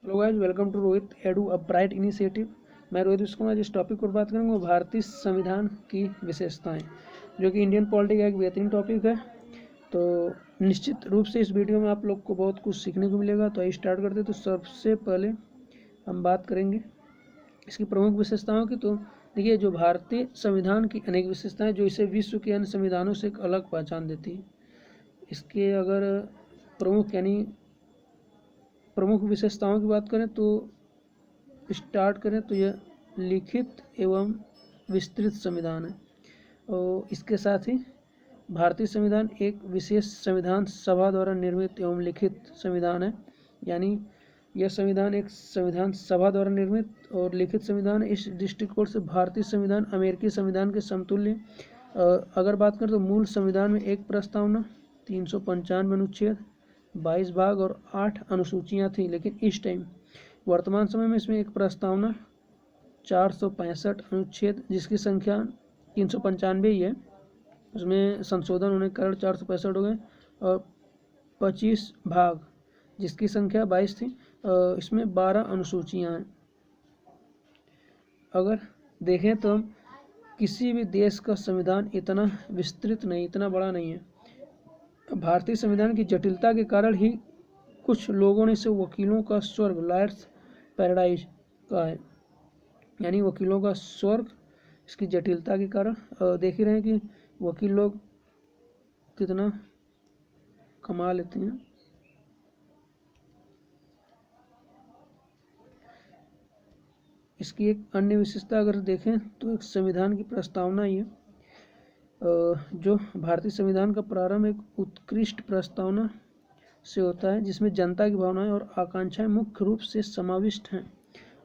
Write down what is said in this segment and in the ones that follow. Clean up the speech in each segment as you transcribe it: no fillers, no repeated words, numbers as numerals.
Hello guys, welcome to Rohit edu a bright initiative. मैं रोहित इसको आज इस टॉपिक पर बात करेंगे, वो भारतीय संविधान की विशेषताएं, जो कि इंडियन पॉलिटी का एक बेहतरीन टॉपिक है। तो निश्चित रूप से इस वीडियो में आप लोग को बहुत कुछ सीखने को मिलेगा। तो आइए स्टार्ट करते। तो सबसे पहले हम बात करेंगे इसकी प्रमुख विशेषताओं की। तो देखिए, जो भारतीय संविधान की अनेक विशेषताएं जो इसे विश्व के अन्य संविधानों से एक अलग पहचान देती है। इसके अगर प्रमुख विशेषताओं की बात करें तो स्टार्ट करें तो यह लिखित एवं विस्तृत संविधान है। और इसके साथ ही भारतीय संविधान एक विशेष संविधान सभा द्वारा निर्मित एवं लिखित संविधान है। यानी यह संविधान एक संविधान सभा द्वारा निर्मित और लिखित संविधान। इस दृष्टिकोण से भारतीय संविधान अमेरिकी संविधान के समतुल्य। अगर बात करें तो मूल संविधान में एक प्रस्तावना, 395 अनुच्छेद, 22 भाग और 8 अनुसूचियां थीं। लेकिन इस टाइम वर्तमान समय में इसमें एक प्रस्तावना, 465 अनुच्छेद, जिसकी संख्या 395 ही है, उसमें संशोधन होने के कारण 465 हो गए, और 25 भाग जिसकी संख्या 22 थी। इसमें 12 अनुसूचियां हैं। अगर देखें तो हम किसी भी देश का संविधान इतना विस्तृत नहीं, इतना बड़ा नहीं है। भारतीय संविधान की जटिलता के कारण ही कुछ लोगों ने इसे वकीलों का स्वर्ग, लॉयर्स पैराडाइज कहा है। यानी वकीलों का स्वर्ग, इसकी जटिलता के कारण। देख ही रहे हैं कि वकील लोग कितना कमा लेते हैं। इसकी एक अन्य विशेषता अगर देखें तो एक संविधान की प्रस्तावना ही है। जो भारतीय संविधान का प्रारंभ एक उत्कृष्ट प्रस्तावना से होता है, जिसमें जनता की भावनाएं और आकांक्षाएं मुख्य रूप से समाविष्ट हैं।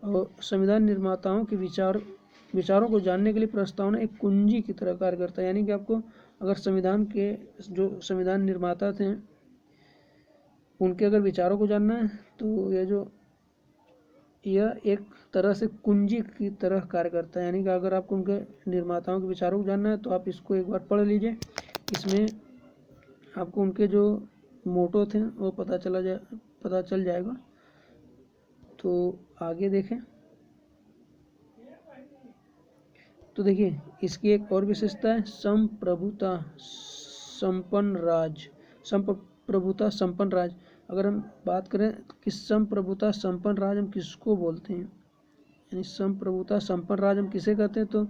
और संविधान निर्माताओं के विचारों को जानने के लिए प्रस्तावना एक कुंजी की तरह कार्य करता है। यानी कि आपको अगर संविधान के जो संविधान निर्माता थे उनके अगर विचारों को जानना है तो यह एक तरह से कुंजी की तरह कार्य करता है। यानी कि अगर आपको उनके निर्माताओं के विचारों को जानना है तो आप इसको एक बार पढ़ लीजिए। इसमें आपको उनके जो मोटो थे वो पता चल जाएगा। तो आगे देखें तो देखिए, इसकी एक और विशेषता है संप्रभुता संपन्न राज। अगर हम बात करें कि संप्रभुता संपन्न राज हम किसको बोलते हैं, यानी संप्रभुता संपन्न राज हम किसे कहते हैं, तो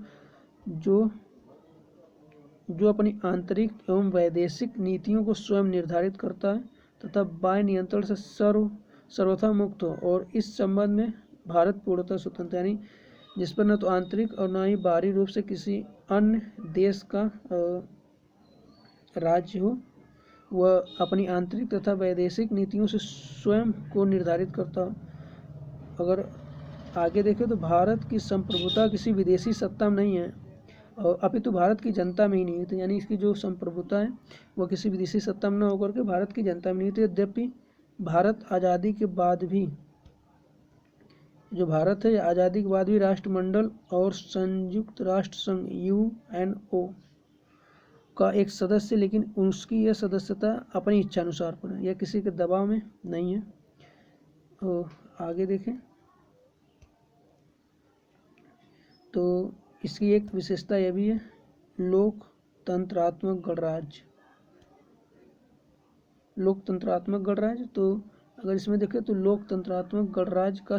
जो अपनी आंतरिक एवं वैदेशिक नीतियों को स्वयं निर्धारित करता है तथा बाह्य नियंत्रण से सर्वथा मुक्त हो। और इस संबंध में भारत पूर्णतः स्वतंत्र, यानी जिस पर न तो आंतरिक और न ही बाहरी रूप से किसी अन्य देश का राज्य हो। वह अपनी आंतरिक तथा वैदेशिक नीतियों से स्वयं को निर्धारित करता हो। अगर आगे देखें तो भारत की संप्रभुता किसी विदेशी सत्ता में नहीं है, और अपितु भारत की जनता में ही नहीं थी। यानी इसकी जो संप्रभुता है वह किसी विदेशी सत्ता में न होकर के भारत की जनता में नहीं थी। यद्यपि भारत आज़ादी के बाद भी, जो भारत है आज़ादी के बाद भी राष्ट्रमंडल और संयुक्त राष्ट्र संघ UNO का एक सदस्य, लेकिन उसकी यह सदस्यता अपनी इच्छा अनुसार पर है, यह किसी के दबाव में नहीं है। और आगे देखें तो इसकी एक विशेषता यह भी है, लोकतंत्रात्मक गणराज्य। तो अगर इसमें देखें तो लोकतंत्रात्मक गणराज्य का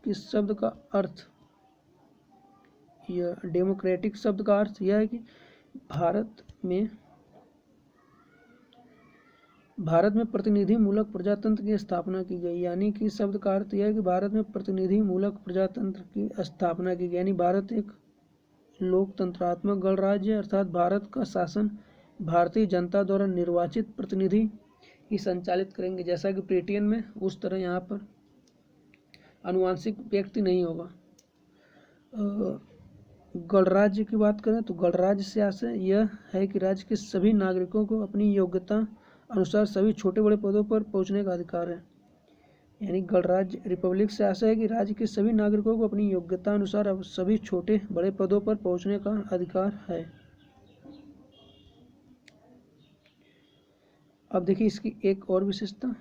किस शब्द का अर्थ, यह डेमोक्रेटिक शब्द का अर्थ यह है कि भारत में प्रतिनिधि मूलक प्रजातंत्र की स्थापना की गई। यानी कि शब्द का अर्थ यह है कि भारत में प्रतिनिधि मूलक प्रजातंत्र की स्थापना की गई। यानी भारत एक लोकतंत्रात्मक गणराज्य है, अर्थात भारत का शासन भारतीय जनता द्वारा निर्वाचित प्रतिनिधि ही संचालित करेंगे। जैसा कि ब्रिटेन में, उस तरह यहाँ पर आनुवांशिक व्यक्ति नहीं होगा। गणराज्य की बात करें तो गणराज्य से आशय यह है कि राज्य के सभी नागरिकों को अपनी योग्यता अनुसार सभी छोटे बड़े पदों पर पहुंचने का अधिकार है। यानी गणराज्य रिपब्लिक से आशय है कि राज्य के सभी नागरिकों को अपनी योग्यता अनुसार अब सभी छोटे बड़े पदों पर पहुंचने का अधिकार है। अब देखिए इसकी एक और विशेषता,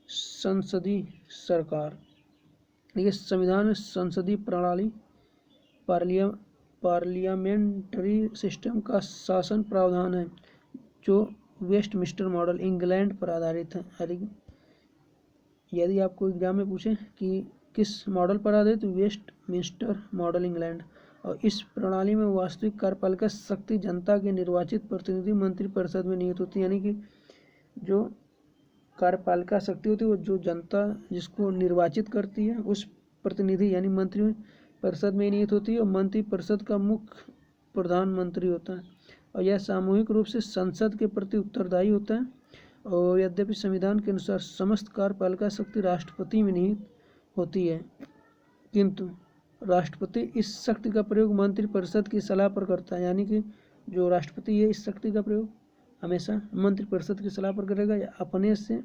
संसदीय सरकार। देखिए संविधान में संसदीय प्रणाली पार्लियामेंट्री सिस्टम का शासन प्रावधान है जो वेस्टमिंस्टर मॉडल इंग्लैंड पर आधारित है। यदि आपको एग्जाम में पूछे कि किस मॉडल पर आधारित, तो वेस्टमिंस्टर मॉडल इंग्लैंड। और इस प्रणाली में वास्तविक कार्यपालिका शक्ति जनता के निर्वाचित प्रतिनिधि मंत्रिपरिषद में निहित होती है, यानी कि जो कार्यपालिका शक्ति होती है वो जो जनता जिसको निर्वाचित करती है उस प्रतिनिधि यानी मंत्री परिषद में निहित होती है, और मंत्रिपरिषद का मुख्य प्रधानमंत्री होता है और यह सामूहिक रूप से संसद के प्रति उत्तरदायी होता है। और यद्यपि संविधान के अनुसार समस्त कार्यपालिका शक्ति राष्ट्रपति में निहित होती है, किंतु राष्ट्रपति इस शक्ति का प्रयोग मंत्रिपरिषद की सलाह पर करता है, यानी कि जो राष्ट्रपति है इस शक्ति का प्रयोग हमेशा मंत्रिपरिषद की सलाह पर करेगा या अपने से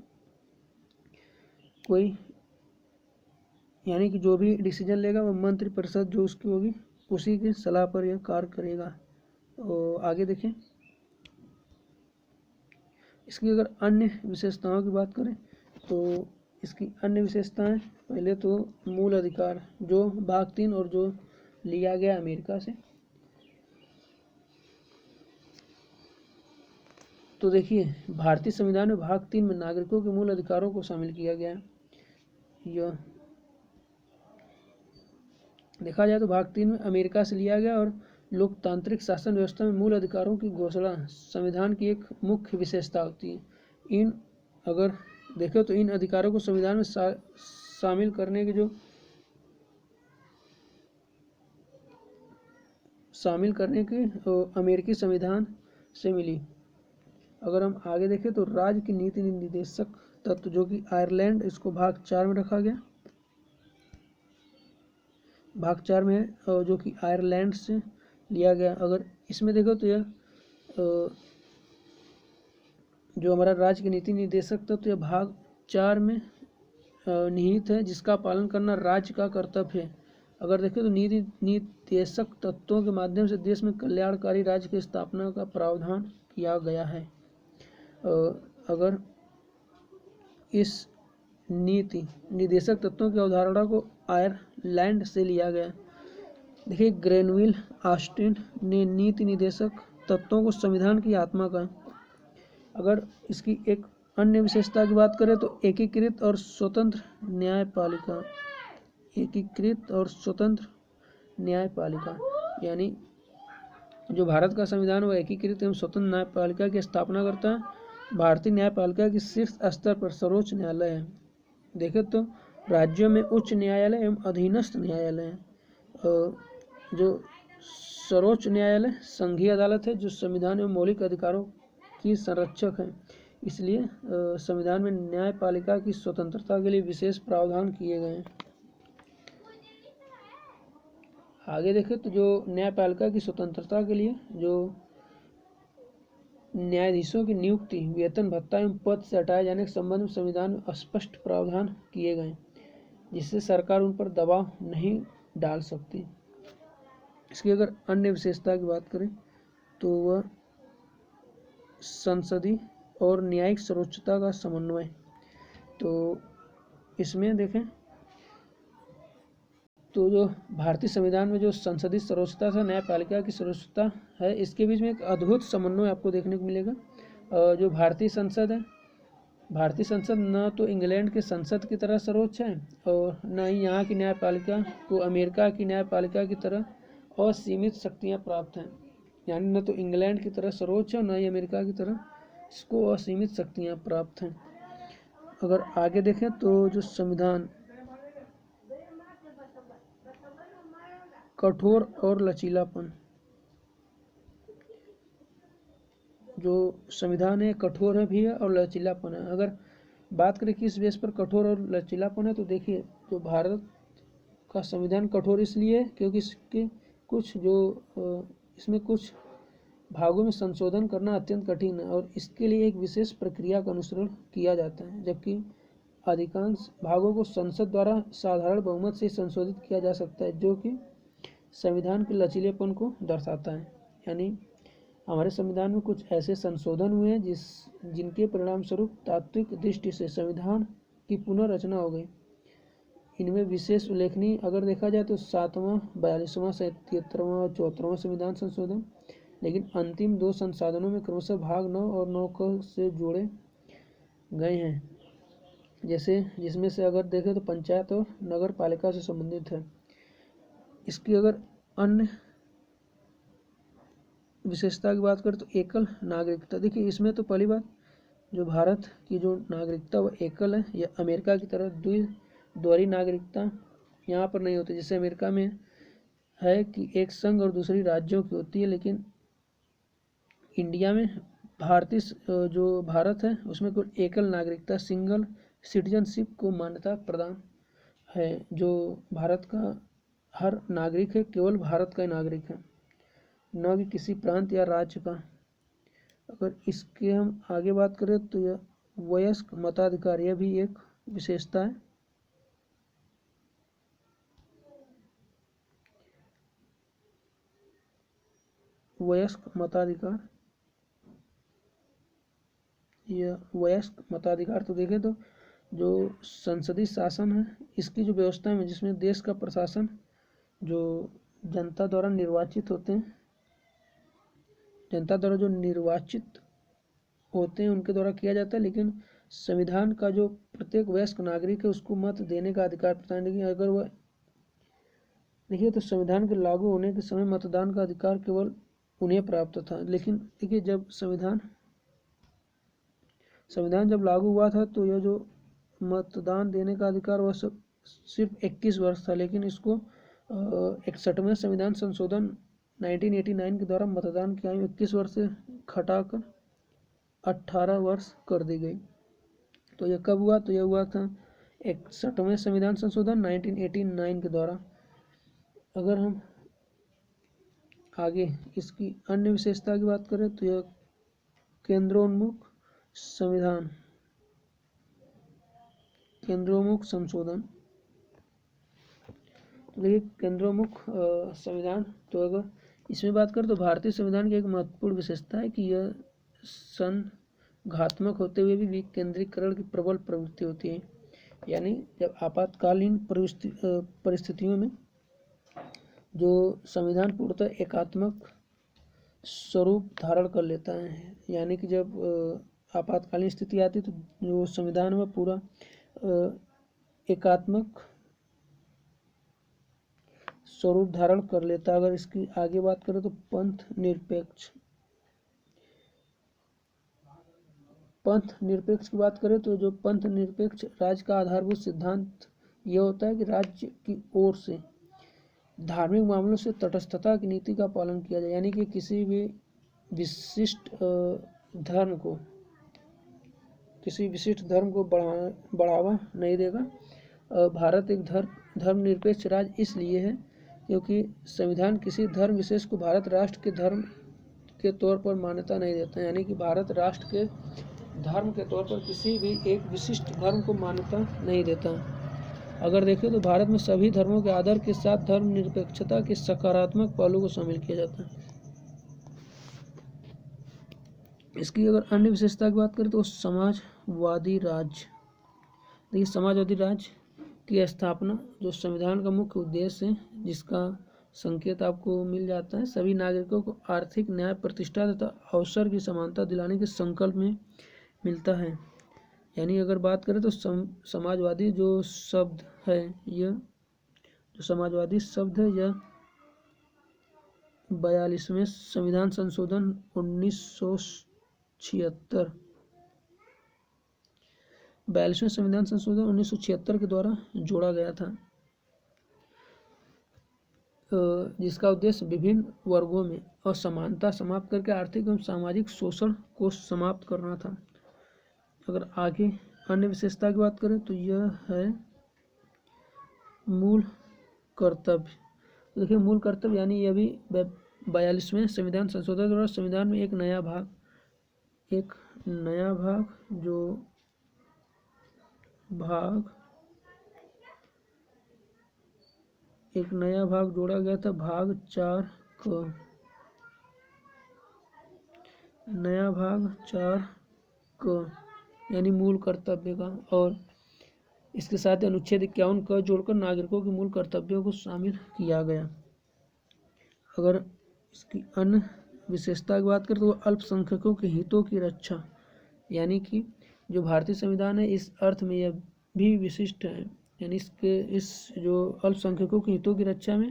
कोई, यानी कि जो भी डिसीजन लेगा वो मंत्रिपरिषद जो उसकी होगी उसी की सलाह पर यह कार्य करेगा। और आगे देखें, इसकी अगर अन्य विशेषताओं की बात करें तो इसकी अन्य विशेषताएं, पहले तो मूल अधिकार जो भाग 3 और जो लिया गया अमेरिका से, तो देखिए भारतीय संविधान में भाग 3 में नागरिकों के मूल अधिकारों को शामिल किया गया है। यह देखा जाए तो भाग 3 में अमेरिका से लिया गया और लोकतांत्रिक शासन व्यवस्था में मूल अधिकारों की घोषणा संविधान की एक मुख्य विशेषता होती है। इन अगर देखें तो इन अधिकारों को संविधान में शामिल करने की अमेरिकी संविधान से मिली। अगर हम आगे देखें तो राज्य की नीति निर्देशक तत्व जो कि आयरलैंड, इसको भाग 4 में रखा गया, भाग 4 में है जो कि आयरलैंड से लिया गया। अगर इसमें देखो तो यह जो हमारा राज्य की नीति निर्देशक तत्व तो यह भाग 4 में निहित है, जिसका पालन करना राज्य का कर्तव्य है। अगर देखें तो नीति निर्देशक तत्वों के माध्यम से देश में कल्याणकारी राज्य की स्थापना का प्रावधान किया गया है। अगर इस नीति निर्देशक तत्वों की अवधारणा को आयरलैंड से लिया गया। देखिए ग्रेनविल ऑस्टिन ने नीति निर्देशक तत्वों को संविधान की आत्मा कहा। अगर इसकी एक अन्य विशेषता की बात करें तो एकीकृत और स्वतंत्र न्यायपालिका, एकीकृत और स्वतंत्र न्यायपालिका, यानी जो भारत का संविधान वो एकीकृत एवं स्वतंत्र न्यायपालिका की स्थापना करता है। भारतीय न्यायपालिका की शीर्ष स्तर पर सर्वोच्च न्यायालय है। देखें तो राज्यों में उच्च न्यायालय एवं अधीनस्थ न्यायालय है। जो सर्वोच्च न्यायालय संघीय अदालत है जो संविधान एवं मौलिक अधिकारों की संरक्षक है। इसलिए संविधान में न्यायपालिका की स्वतंत्रता के लिए विशेष प्रावधान किए गए हैं। आगे देखें तो जो न्यायपालिका की स्वतंत्रता के लिए जो न्यायाधीशों की नियुक्ति, वेतन भत्ता एवं पद से हटाए जाने के संबंध में संविधान में स्पष्ट प्रावधान किए गए, जिससे सरकार उन पर दबाव नहीं डाल सकती। इसकी अगर अन्य विशेषता की बात करें तो वह संसदीय और न्यायिक सर्वोच्चता का समन्वय। तो इसमें देखें तो जो भारतीय संविधान में जो संसदीय सर्वोच्चता था, न्यायपालिका की सर्वोच्चता है, इसके बीच में एक अद्भुत समन्वय आपको देखने को मिलेगा। जो भारतीय संसद है, भारतीय संसद न तो इंग्लैंड के संसद की तरह सर्वोच्च है और न ही यहाँ की न्यायपालिका को अमेरिका की न्यायपालिका की तरह असीमित शक्तियाँ प्राप्त हैं। यानी न तो इंग्लैंड की तरह सर्वोच्च है और न ही अमेरिका की तरह इसको असीमित शक्तियाँ प्राप्त हैं। अगर आगे देखें तो जो संविधान कठोर और लचीलापन, जो संविधान है कठोर है भी है और लचीलापन है। अगर बात करें किस बेस पर कठोर और लचीलापन है, तो देखिए जो भारत का संविधान कठोर इसलिए है क्योंकि इसमें कुछ भागों में संशोधन करना अत्यंत कठिन है और इसके लिए एक विशेष प्रक्रिया का अनुसरण किया जाता है, जबकि अधिकांश भागों को संसद द्वारा साधारण बहुमत से संशोधित किया जा सकता है, जो कि संविधान के लचीलेपन को दर्शाता है। यानी हमारे संविधान में कुछ ऐसे संशोधन हुए हैं जिनके परिणाम स्वरूप तात्विक दृष्टि से संविधान की पुनर्रचना हो गई। इनमें विशेष उल्लेखनीय अगर देखा जाए तो 7वां, 42वां, 73वां और 74वां संविधान संशोधन, लेकिन अंतिम दो संशोधनों में क्रमशः भाग 9 और 9 से जोड़े गए हैं। जैसे जिसमें से अगर देखें तो पंचायत और नगर पालिका से संबंधित है। इसकी अगर अन्य विशेषता की बात करें तो एकल नागरिकता। देखिए इसमें तो पहली बात जो भारत की जो नागरिकता वो एकल है, या अमेरिका की तरह द्विद्वारी नागरिकता यहाँ पर नहीं होती। जैसे अमेरिका में है कि एक संघ और दूसरी राज्यों की होती है, लेकिन इंडिया में भारतीय जो भारत है उसमें कोई एकल नागरिकता सिंगल सिटीजनशिप को मान्यता प्रदान है। जो भारत का हर नागरिक है, केवल भारत का ही नागरिक है, न कि किसी प्रांत या राज्य का। अगर इसके हम आगे बात करें तो यह वयस्क मताधिकार, यह भी एक विशेषता है। वयस्क मताधिकार, यह वयस्क मताधिकार तो देखें तो जो संसदीय शासन है इसकी जो व्यवस्था है जिसमें देश का प्रशासन जो जनता द्वारा निर्वाचित होते हैं, जनता द्वारा जो निर्वाचित होते हैं उनके द्वारा किया जाता है। लेकिन संविधान का जो प्रत्येक वयस्क नागरिक है उसको मत देने का अधिकार प्रदान है। अगर वह देखिए तो संविधान के लागू होने के समय मतदान का अधिकार केवल उन्हें प्राप्त था। लेकिन देखिए जब संविधान जब लागू हुआ था तो यह जो मतदान देने का अधिकार वह सब सिर्फ 21 वर्ष था, लेकिन इसको 61वें संविधान संशोधन 1989 के द्वारा मतदान की आयु 21 वर्ष से घटाकर 18 वर्ष कर दी गई। तो यह कब हुआ? तो यह हुआ था 61वें संविधान संशोधन 1989 के द्वारा। अगर हम आगे इसकी अन्य विशेषता की बात करें तो यह केंद्रोन्मुख संविधान, केंद्रोन्मुख संशोधन। देखिए केंद्रोन्मुख संविधान, तो अगर इसमें बात करें तो भारतीय संविधान की एक महत्वपूर्ण विशेषता है कि यह संघात्मक होते हुए भी विकेंद्रीकरण की प्रबल प्रवृत्ति होती है। यानी जब आपातकालीन परिस्थितियों में जो संविधान पूर्णतः एकात्मक स्वरूप धारण कर लेता है, यानी कि जब आपातकालीन स्थिति आती तो जो संविधान में पूरा एकात्मक स्वरूप धारण कर लेता। अगर इसकी आगे बात करें तो पंथ निरपेक्ष की बात करें तो जो पंथ निरपेक्ष राज्य का आधारभूत सिद्धांत यह होता है कि राज्य की ओर से धार्मिक मामलों से तटस्थता की नीति का पालन किया जाए, यानी कि किसी भी विशिष्ट धर्म को बढ़ावा नहीं देगा। भारत एक धर्मनिरपेक्ष राज्य इसलिए है क्योंकि संविधान किसी धर्म विशेष को भारत राष्ट्र के धर्म के तौर पर मान्यता नहीं देता, यानी कि भारत राष्ट्र के धर्म के तौर पर किसी भी एक विशिष्ट धर्म को मान्यता नहीं देता। अगर देखें तो भारत में सभी धर्मों के आदर के साथ धर्मनिरपेक्षता के सकारात्मक पहलू को शामिल किया जाता है। इसकी अगर अन्य विशेषता की बात करें तो समाजवादी राज्य। देखिए समाजवादी राज्य की स्थापना जो संविधान का मुख्य उद्देश्य है, जिसका संकेत आपको मिल जाता है, सभी नागरिकों को आर्थिक न्याय, प्रतिष्ठा तथा अवसर की समानता दिलाने के संकल्प में मिलता है। यानी अगर बात करें तो समाजवादी जो शब्द है, यह जो समाजवादी शब्द है यह 42वें संविधान संशोधन 1976 42वें संविधान संशोधन 1976 के द्वारा जोड़ा गया था, जिसका उद्देश्य विभिन्न वर्गों में असमानता समाप्त करके आर्थिक एवं सामाजिक शोषण को समाप्त करना था। अगर आगे अन्य विशेषता की बात करें तो यह है मूल कर्तव्य। देखिए मूल कर्तव्य यानी यह भी 42वें संविधान संशोधन द्वारा संविधान में एक नया भाग जोड़ा गया था, भाग 4 क। यानी मूल कर्तव्य का। और इसके साथ अनुच्छेद 51 क जोड़कर नागरिकों के मूल कर्तव्यों को शामिल किया गया। अगर इसकी अन्य विशेषता की बात करें तो अल्पसंख्यकों के हितों की रक्षा, यानी कि जो भारतीय संविधान है इस अर्थ में यह भी विशिष्ट है, यानी इस जो अल्पसंख्यकों के हितों की रक्षा में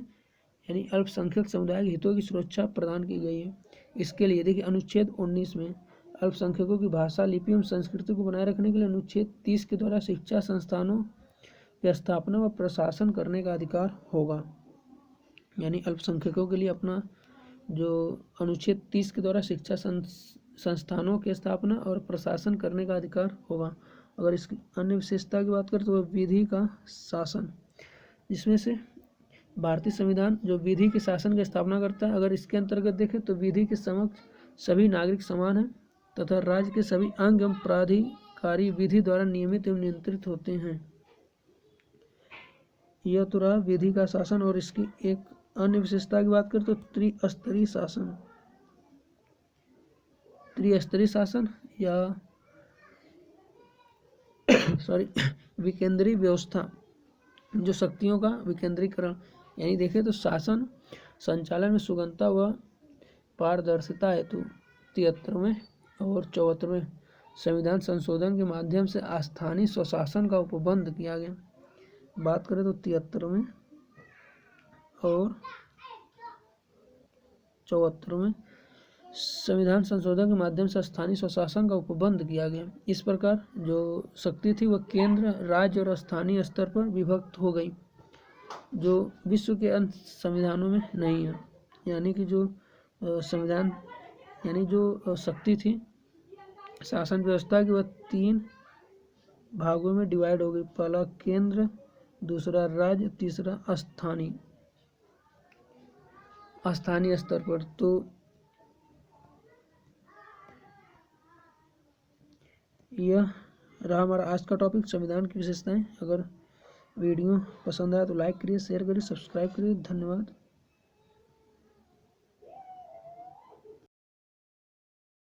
यानी अल्पसंख्यक समुदाय के हितों की सुरक्षा प्रदान की गई है। इसके लिए देखिए अनुच्छेद 19 में अल्पसंख्यकों की भाषा, लिपि एवं संस्कृति को बनाए रखने के लिए अनुच्छेद 30 के द्वारा शिक्षा संस्थानों की स्थापना व प्रशासन करने का अधिकार होगा। यानी अल्पसंख्यकों के लिए अपना जो अनुच्छेद 30 के द्वारा शिक्षा संस्थानों की स्थापना और प्रशासन करने का अधिकार होगा। अगर इसकी अन्य विशेषता की बात करें तो वह विधि का शासन, जिसमें से भारतीय संविधान जो विधि के शासन की स्थापना करता है। अगर इसके अंतर्गत देखें तो विधि के समक्ष सभी नागरिक समान हैं तथा राज्य के सभी अंग एवं प्राधिकारी विधि द्वारा नियमित एवं नियंत्रित होते हैं। यह तो रहा विधि का शासन। और इसकी एक अन्य विशेषता की बात करें तो त्रिस्तरीय शासन, त्रिस्तरीय शासन या विकेंद्रीय व्यवस्था, जो शक्तियों का विकेंद्रीकरण, यानी देखें तो शासन संचालन में सुगमता व पारदर्शिता हेतु 73वें और 74वें संविधान संशोधन के माध्यम से स्थानीय स्वशासन का उपबंध किया गया। बात करें तो 73वें और 74वें संविधान संशोधन के माध्यम से स्थानीय स्वशासन का उपबंध किया गया। इस प्रकार जो शक्ति थी वह केंद्र, राज्य और स्थानीय स्तर पर विभक्त हो गई, जो विश्व के अन्य संविधानों में नहीं है। यानी कि जो संविधान यानी जो शक्ति थी शासन व्यवस्था की वह 3 भागों में डिवाइड हो गई। पहला केंद्र, दूसरा राज्य, तीसरा स्थानीय स्तर पर। तो यह रहा हमारा आज का टॉपिक, संविधान की विशेषताएं। अगर वीडियो पसंद आया तो लाइक करिए, शेयर करिए, सब्सक्राइब करिए। धन्यवाद।